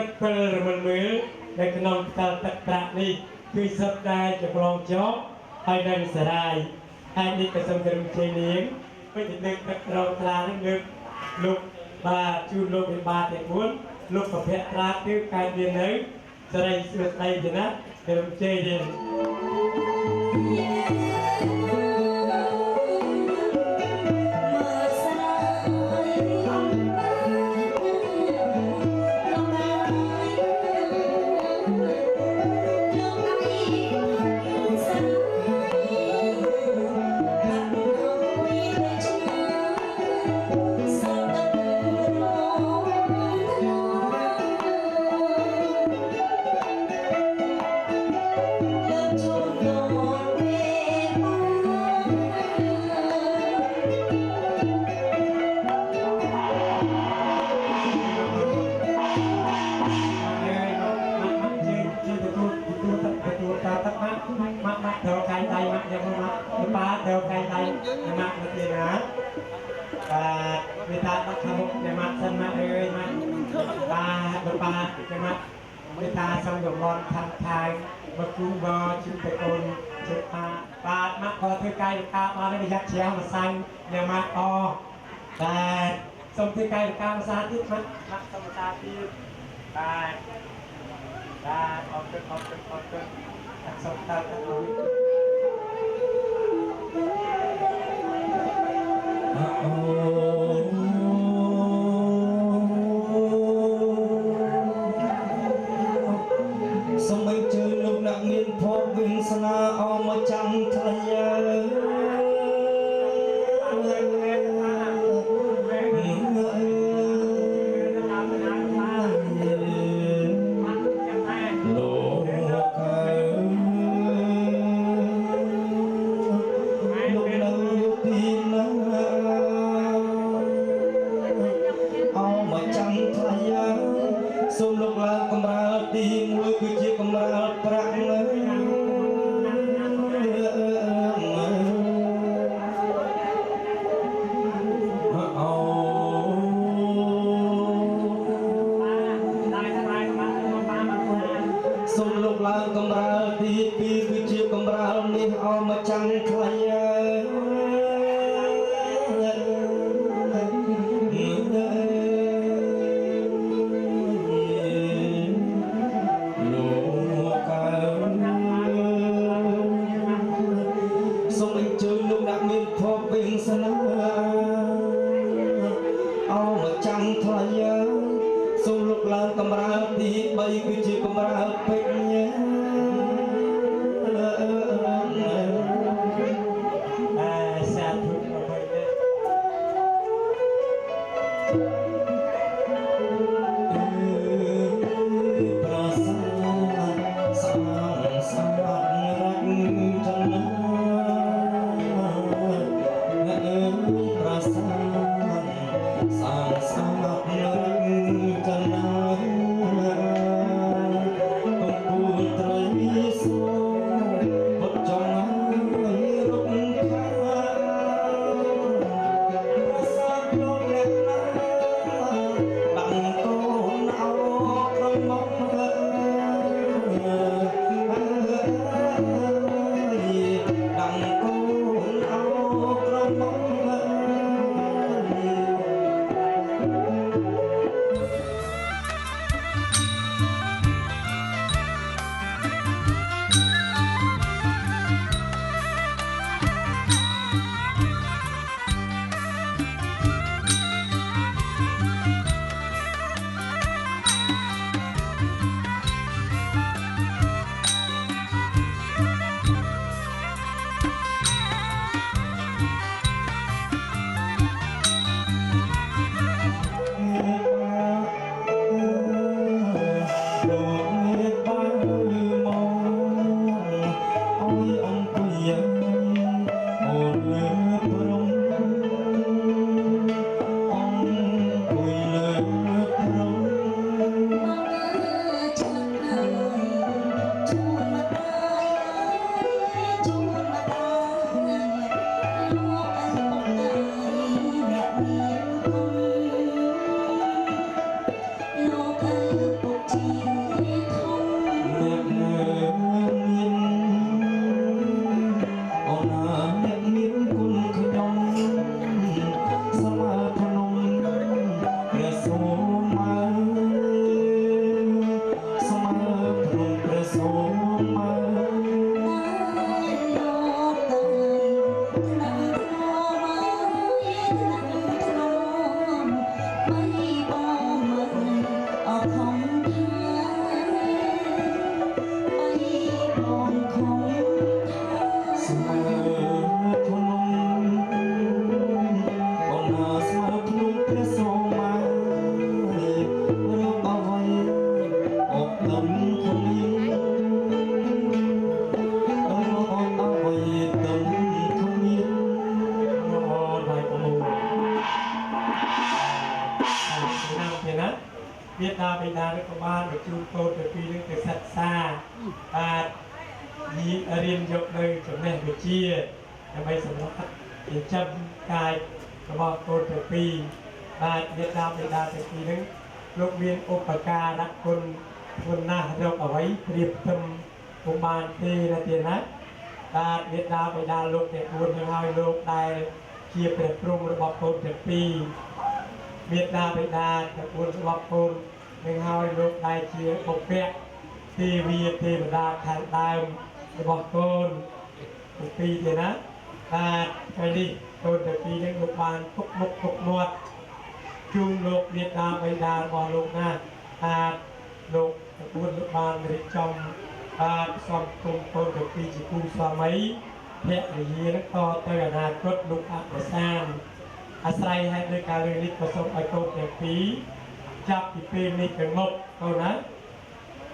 ดเปิลมันมือในขนมตาตะกระนี่คือสัปดาห์จะกลองจ๊อกให้ได้สลายให้นี่กระทรวงการเลี้ยงไม่ติดนึกเราตรานึกลูกบาจูนลูกเป็นบาแต่ม้วนลูกประเภทตราคือการเรียนนึกจะได้สุดใจจะนะเดิมเจเดียน theo khai tay mặt theo mặt ba theo khai tay mặt là tiền á và người ta bắt thằng cái mặt thân mặt ơi mặt ba cái mặt người ta xong rồi mòn thằng thai mà cung bò chim tê côn chim ba mắt có thứ cây ta ba nó bị giặt chéo mà xanh nhà mặt to và xong thứ cây ta mà xa tiếp mắt xong mà xa tiếp ba ok xong ta nói sông bay chơi lúc nặng miên phó vinh sana ao mà chẳng thay sông lục là cầm ra tim môi cứ chỉ cầm ra prang sông lục là cầm ra tim cứ chỉ cầm ra ni ao mà chẳng thay bình sana ao mà chẳng thay sông lục lan cầm ra đi bay cứ chỉ cầm ra bệnh nhé xa thúc mà bệnh đấy sang sang ngập ngừng chân nắng cùng ដានេះក៏បានបញ្ជូនកូនទៅពីនឹងទៅសិក្សាបាទរៀនយកនៅចំណេះវិជ្ជាដើម្បីសម្រាប់ចិញ្ចឹមកាយរបស់កូនទៅពីបាទមេត្តាបិតាទៅពីនឹងលោកមានឧបការៈគុណណាស់រកអ្វីប្រៀបផ្ទឹមពុំបានទេណាទៀតណាបាទមេត្តាបិតាលោកទាំង4នឹងឲ្យលោកដែលជាព្រះព្រំរបស់កូនទាំងពីរមេត្តាបិតាទាំង4របស់កូននឹងឲ្យលោកដែលជាបុព្វទេវីទេវតាខាងដើមរបស់កូនទាំងពីរទេណាបាទថ្ងៃនេះកូនទាំងពីរនឹងលោកបានទុកមុខទុកមាត់ជួងលោកមេត្តាបិតារបស់លោកណាបាទលោកទាំង4លោកបានរៀបចំបាទសំគុំកូនទាំងពីរជាគូស្វាមីភរិយានឹងតទៅអនាគតលោកអបសានអាស្រ័យហើយដោយការរឿងនេះក៏សូមឲ្យកូនទាំងពីរចាប់ពីពេលនេះទៅមុខកូនណា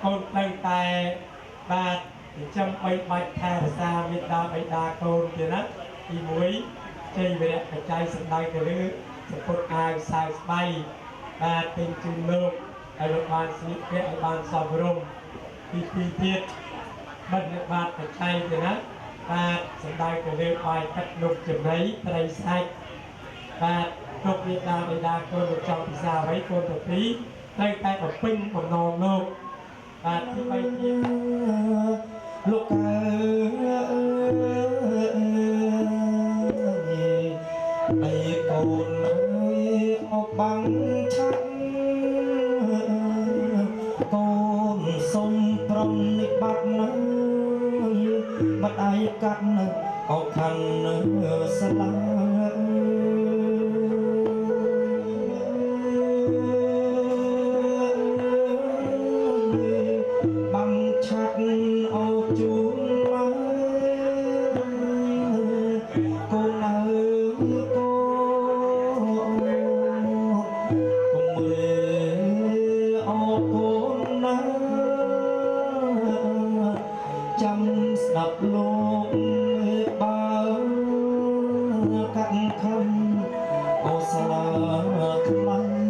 កូនត្រូវតែបាទចិញ្ចឹមបីបាច់ថែរក្សាមេត្តាបិតាកូនទៀតណាទី1ជ័យវរៈបច្ច័យសម្ដៅទៅលើសពុតអាវខ្សែស្បៃបាទពេញជូនលោកឲ្យលោកបានស្លៀកពាក់ឲ្យបានសមរម្យទី2ទៀតបិណ្ឌបាតបច្ច័យទៀតណាបាទសម្ដៅទៅលើបាយទឹកនំចំណីត្រីសាច់បាទគ្រប់មេត្តាបិតាកូនចង់ពិសាអ្វីកូនទៅពីត្រូវតែបំពេញបំណងលោកបាទទី3ទៀតលោកអើអីកូនអើយអបបាំងឆាក់កូនសុំប្រំនិបាត់ណាបាត់អាយកាត់នៅអកខាន់នៅស្លាបាំងឆាក់អោជួនមកកូនអើយកូនកុំមើលអោកូនណាចាំស្ដាប់លោកបើកាត់ខំអូស្លាខ្លាំង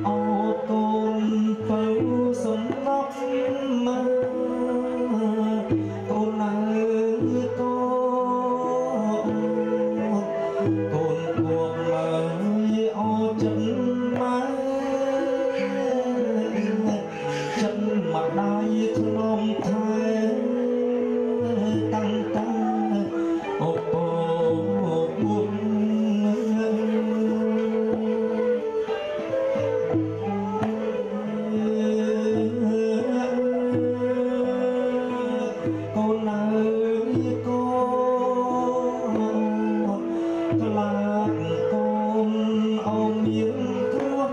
អូកូនទៅសម្រាប់មកកូនអើយកូនកូនគួងមើលអូចិនមកចិនមកដៃក្នុងថែតាំងតាអូពពួងកូនអើយកូនខ្លាចកូនអោមានគ្រោះ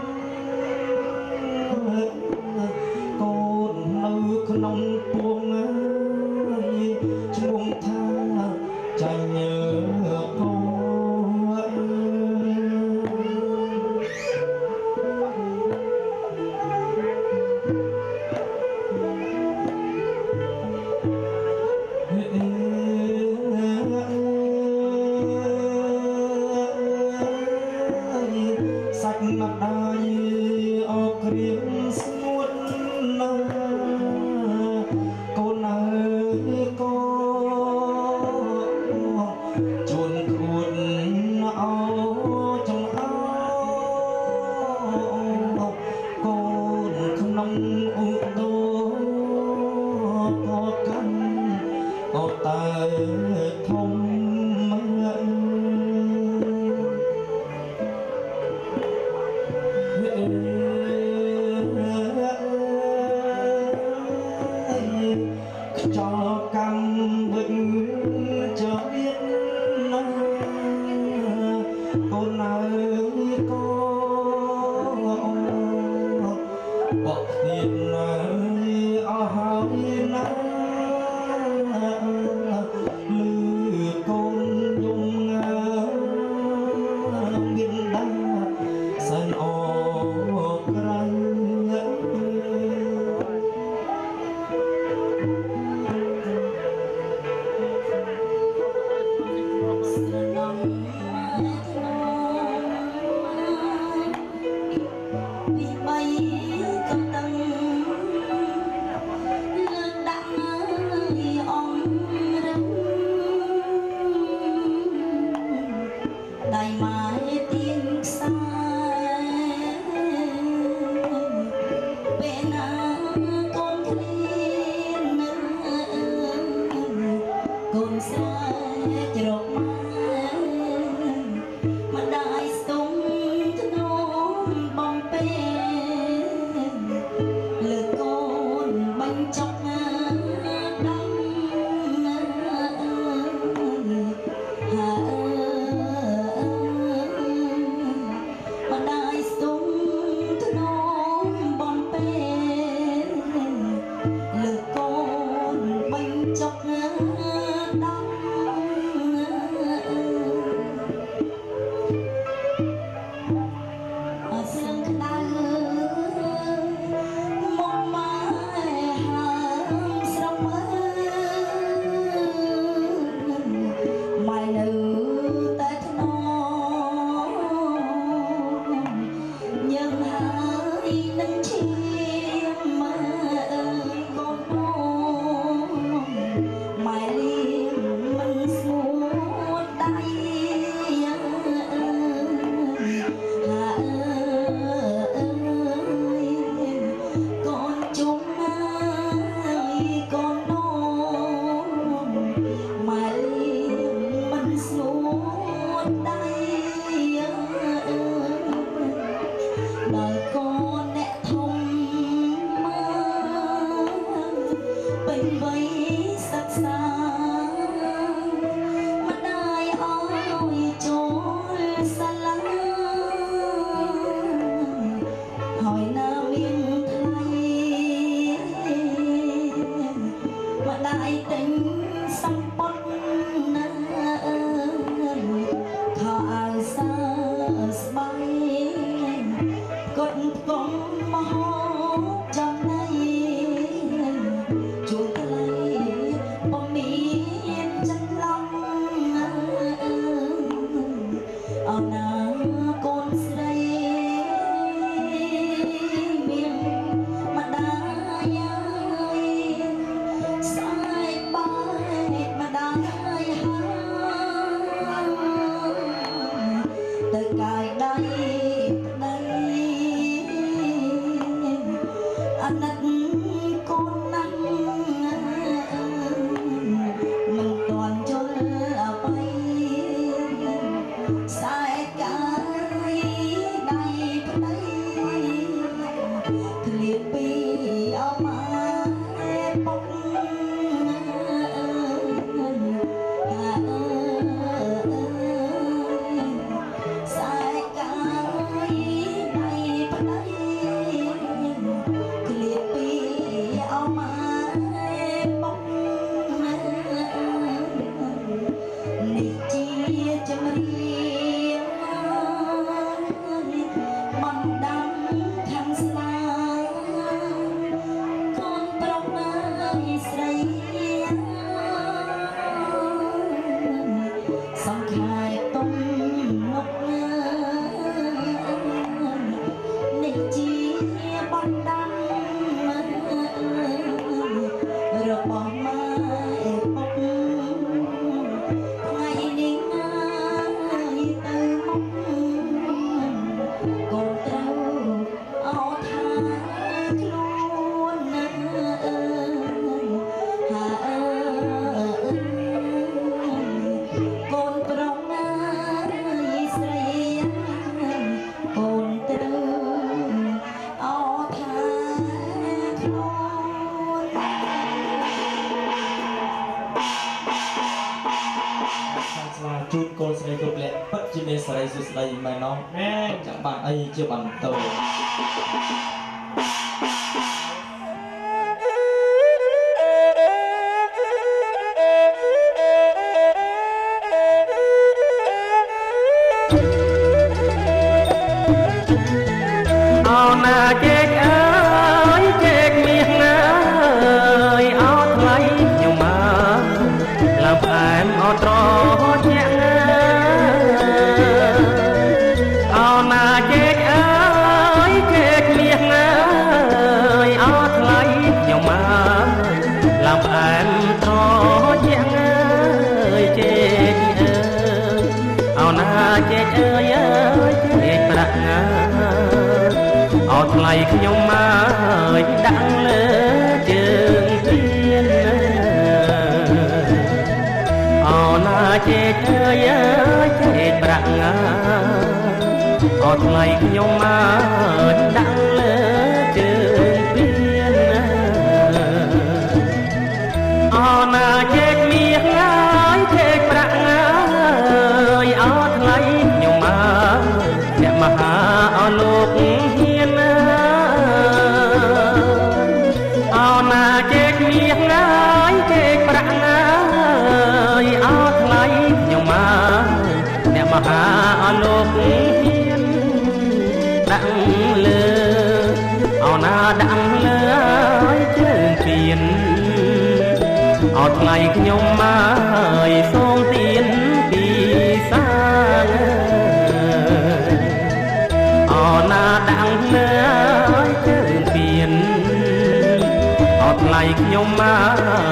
កូននៅក្នុងពួងអើយឈ្មោះថាចាញ់កូសាច់មកដៃអោក្រៀមស្ងួតណាកូនអើយកូនជួនក្រួនអោចង្អោកូនក្នុងឧទោក៏កាន់ក៏តែធំខ្យល់កម្មវិញចរៀនណាកូនអើយកូនបកទៀតណាអស់ហើយណាលឺកូនយំងើមានដាសែនអក្រៃ กดกลมมองจำในจูงไกลบ่มีจันลำเอาหน้าโกนใส่เมียงมาได้สายไปมาได้แต่กายได้อันนั้นคนนั้นมันตอนจนไปสายกายได้ปได้เคลียร์ปีเอามาปกสายกายได้ปได้เคลียร์ปีเอามาปกนี่จีจะมาเรียนมันดังคำสลาคนตรงนั้นใส่สังขายต้มนกเงยในจีบันดังเราบอกมาปกไงนิ่งเติมกดเราเอาทางคลวนหากนปรองนาเสียกนตรึงเอาทางคลวนខាងស្លាជូនកូនស្រីគ្រប់លក្ខពិតជាមានសេរីសុខស្ដីមែនណោះ មែន ចាំបានអីជាបន្ត អោណាជែកអើយជែកមាសណាយអោថ្លៃខ្ញុំមកឡើងផ្អែមអោត្រជាក់ណាអោណាជែកអើយជែកមាសណាយអោថ្លៃខ្ញុំមកឡើងផ្អែមត្រជាក់ណាជែកអើយអោណាជែកអើយជែកប្រាក់ណាអោថ្លៃខ្ញុំមកដាក់លើជើងទៀនអោណាជែកអើយជែកប្រាក់ណាអោថ្លៃខ្ញុំមកដាក់លើជើងទៀនអោណាជែកមាសណាយជែកប្រាក់ណាអោថ្លៃខ្ញុំមកអ្នកមហាអោលោកហ៊ានអោណាជែកមាសណាយជែកប្រាក់ណាអោថ្លៃខ្ញុំមកអ្នកមហាអោលោកហ៊ានដាក់លើអោណាដាក់លើជើងទៀនអោថ្លៃខ្ញុំមកសូមទៀនពីសាងអោណាដាក់លើជើងទៀនអោថ្លៃខ្ញុំម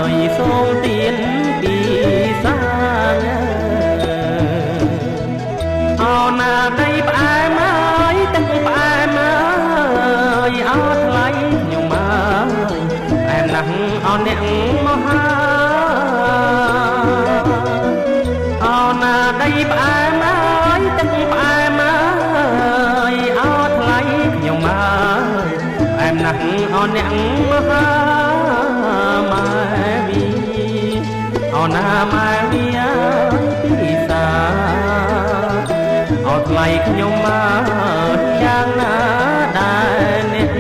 កសូមទៀនពីសាងអោណាដីផ្អែមទឹកផ្អែមអោថ្លៃខ្ញុំមកអែមណាស់អោអ្នកមហាអោណាដីផ្អែមទឹកផ្អែមអោថ្លៃខ្ញុំមកអែមណាស់អោអ្នកមហាម៉ែវីអោណាម៉ែវីពីសាអោថ្លៃខ្ញុំមកយ៉ាងណាដែរអ្នក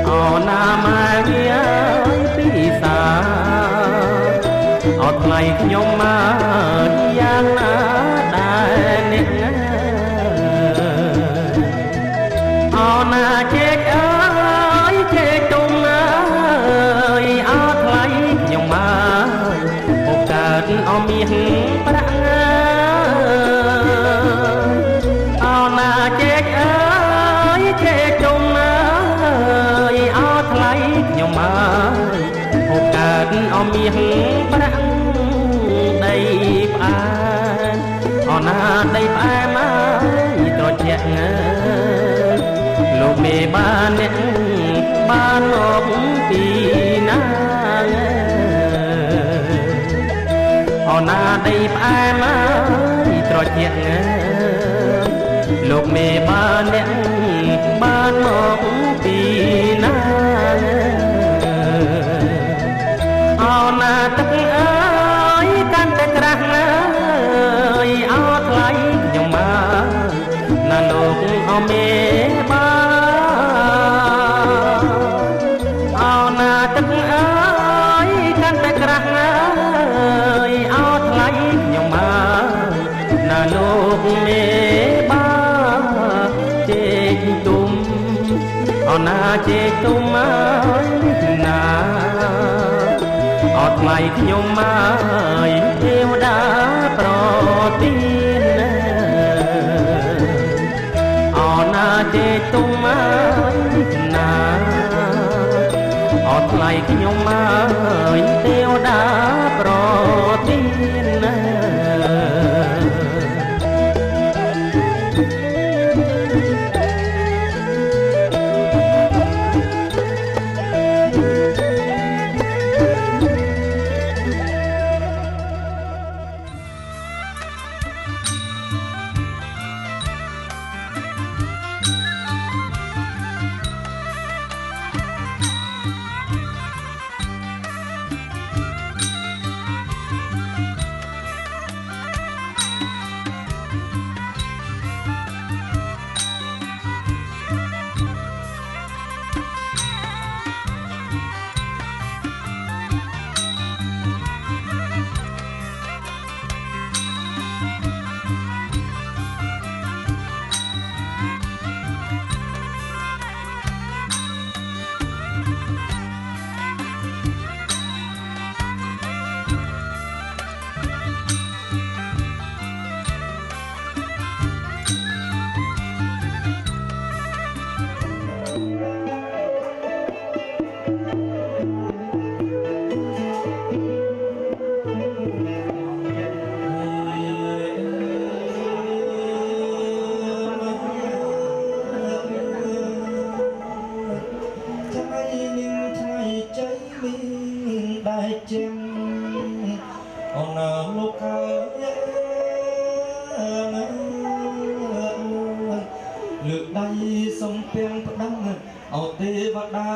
អោណាម៉ែវីពីសាអោថ្លៃខ្ញុំមកយ៉ាងណាដែរអ្នក ដីផ្អែមអើយត្រជាក់ងើលោកមេបានអ្នកបានមកពីណាអោណាទឹកអើយកាន់តែក្រាស់អើយអោថ្លៃខ្ញុំមកណាលោកអមេបានអោណាទឹកអើយកាន់តែក្រាស់អើយអោថ្លៃខ្ញុំមកណាលោកមេបានជែកទុំអោណាជែកទុំអើយណាអត់ថ្លៃខ្ញុំមកទេវតាប្រទានអណាចេទុំមកណាអត់ថ្លៃខ្ញុំមកទេវតាប្រទានលើកដៃសំពាំងផ្ដាំអោទេវតា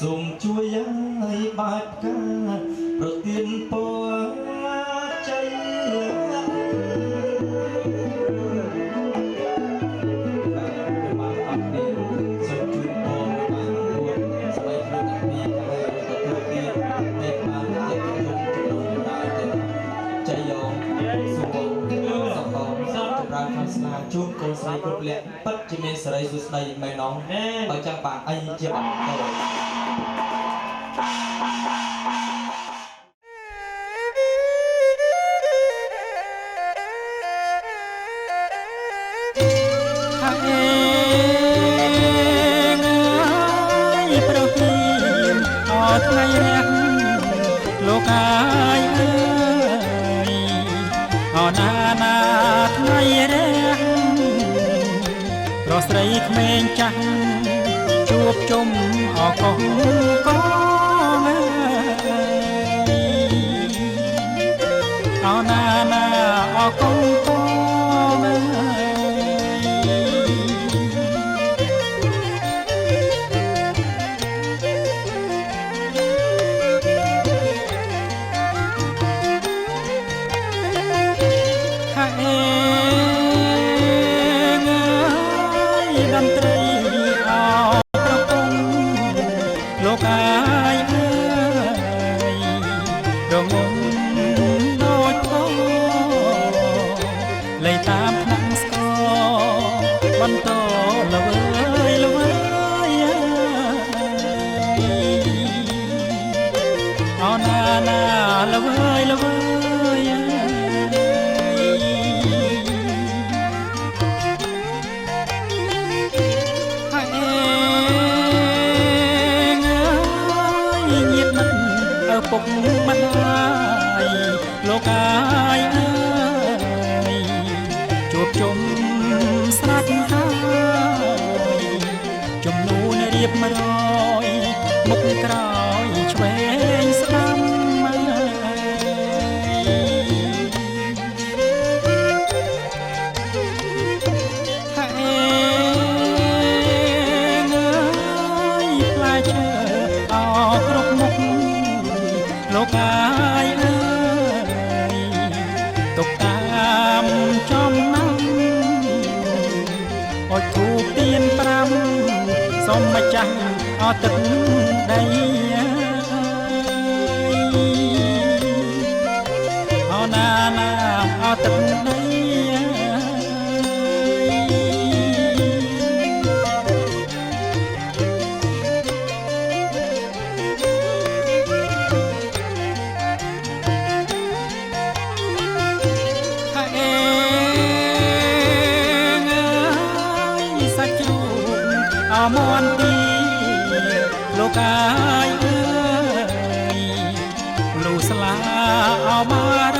សូមជួយឲ្យបាត់ការប្រទានពរជ័យបានអត់នេះសូមជួយពរបានពួតស្បែកខ្លួនអាពីកាយទទួលទៀតមេត្តាចិត្តជុំចំណងដាទៅចៃយ៉ងសុវងសំបងចម្រើនខាងស្នាជូនកូនស្រីគ្រប់លក្ខពិតជាមានសេរីសុស្ដីមែនណងបើចង់បានអីជាបន្តថ្ងៃរះលោកអាយអើយអណាណាថ្ងៃរះប្រស្រីក្មេងចាស់ជួបជុំអកុងកងអណាណាអកុងកងលោកអាយអើយរងំដូចកូន វើយហើយញាតិមិត្តឪពុកម្ដាយលោកអាយអើយជួបជុំស្រេចហើយចំនួនរៀប100មុខក្រោយឆ្វេងស្ដាំលោកអាយអើយទុកតាមចំណាំអុជធូបទៀន5សូមម្ចាស់អត់ទឹកដីអោណាណាអត់ទឹកដីអមន់ទីលោកអាយអើយលូស្លាអមរ